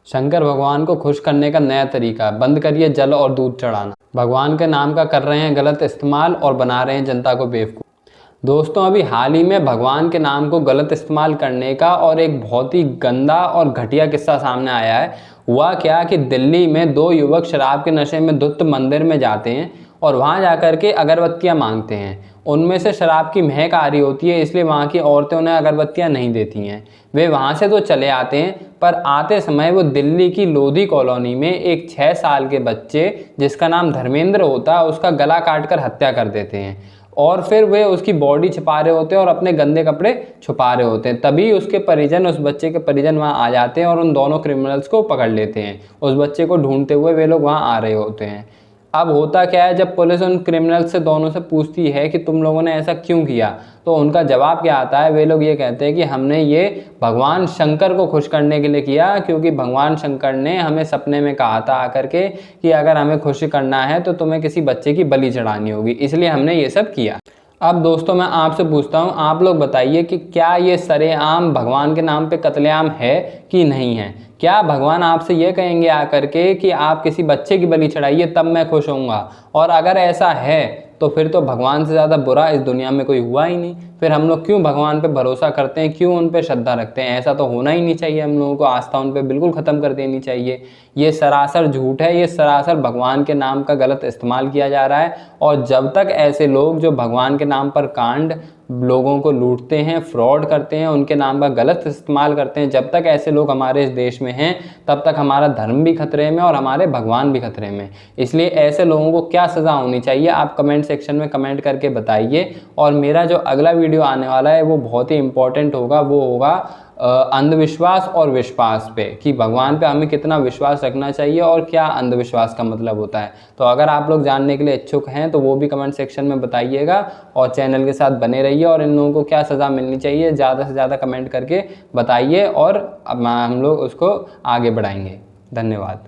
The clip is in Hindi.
शंकर भगवान को खुश करने का नया तरीका, बंद करिए जल और दूध चढ़ाना। भगवान के नाम का कर रहे हैं गलत इस्तेमाल और बना रहे हैं जनता को बेवकूफ़। दोस्तों, अभी हाल ही में भगवान के नाम को गलत इस्तेमाल करने का और एक बहुत ही गंदा और घटिया किस्सा सामने आया है। हुआ क्या कि दिल्ली में 2 युवक शराब के नशे में धुत मंदिर में जाते हैं और वहाँ जाकर के अगरबत्तियाँ मांगते हैं। उनमें से शराब की महक आ रही होती है, इसलिए वहाँ की औरतें उन्हें अगरबत्तियाँ नहीं देती हैं। वे वहाँ से तो चले आते हैं, पर आते समय वो दिल्ली की लोधी कॉलोनी में एक 6 साल के बच्चे जिसका नाम धर्मेंद्र होता है उसका गला काट कर हत्या कर देते हैं और फिर वे उसकी बॉडी छिपा रहे होते हैं और अपने गंदे कपड़े छुपा रहे होते हैं। तभी उसके परिजन, उस बच्चे के परिजन वहाँ आ जाते हैं और उन दोनों क्रिमिनल्स को पकड़ लेते हैं। उस बच्चे को ढूंढते हुए वे लोग वहाँ आ रहे होते हैं। अब होता क्या है, जब पुलिस उन क्रिमिनल्स से दोनों से पूछती है कि तुम लोगों ने ऐसा क्यों किया, तो उनका जवाब क्या आता है, वे लोग ये कहते हैं कि हमने ये भगवान शंकर को खुश करने के लिए किया, क्योंकि भगवान शंकर ने हमें सपने में कहा था आकर के कि अगर हमें खुश करना है तो तुम्हें किसी बच्चे की बलि चढ़ानी होगी, इसलिए हमने ये सब किया। अब दोस्तों, मैं आपसे पूछता हूँ, आप लोग बताइए कि क्या ये सरेआम भगवान के नाम पे कत्लेआम है कि नहीं है? क्या भगवान आपसे ये कहेंगे आकर के कि आप किसी बच्चे की बलि चढ़ाइए तब मैं खुश होऊंगा? और अगर ऐसा है तो फिर तो भगवान से ज़्यादा बुरा इस दुनिया में कोई हुआ ही नहीं। फिर हम लोग क्यों भगवान पे भरोसा करते हैं, क्यों उन पे श्रद्धा रखते हैं? ऐसा तो होना ही नहीं चाहिए। हम लोगों को आस्था उन पे बिल्कुल ख़त्म कर देनी चाहिए। ये सरासर झूठ है, ये सरासर भगवान के नाम का गलत इस्तेमाल किया जा रहा है। और जब तक ऐसे लोग जो भगवान के नाम पर कांड, लोगों को लूटते हैं, फ्रॉड करते हैं, उनके नाम का गलत इस्तेमाल करते हैं, जब तक ऐसे लोग हमारे इस देश में हैं तब तक हमारा धर्म भी खतरे में और हमारे भगवान भी खतरे में। इसलिए ऐसे लोगों को क्या सज़ा होनी चाहिए, आप कमेंट सेक्शन में कमेंट करके बताइए। और मेरा जो अगला वीडियो आने वाला है वो बहुत ही इंपॉर्टेंट होगा। वो होगा अंधविश्वास और विश्वास पे, कि भगवान पे हमें कितना विश्वास रखना चाहिए और क्या अंधविश्वास का मतलब होता है। तो अगर आप लोग जानने के लिए इच्छुक हैं तो वो भी कमेंट सेक्शन में बताइएगा और चैनल के साथ बने रहिए। और इन लोगों को क्या सज़ा मिलनी चाहिए ज़्यादा से ज़्यादा कमेंट करके बताइए और अब हम लोग उसको आगे बढ़ाएंगे। धन्यवाद।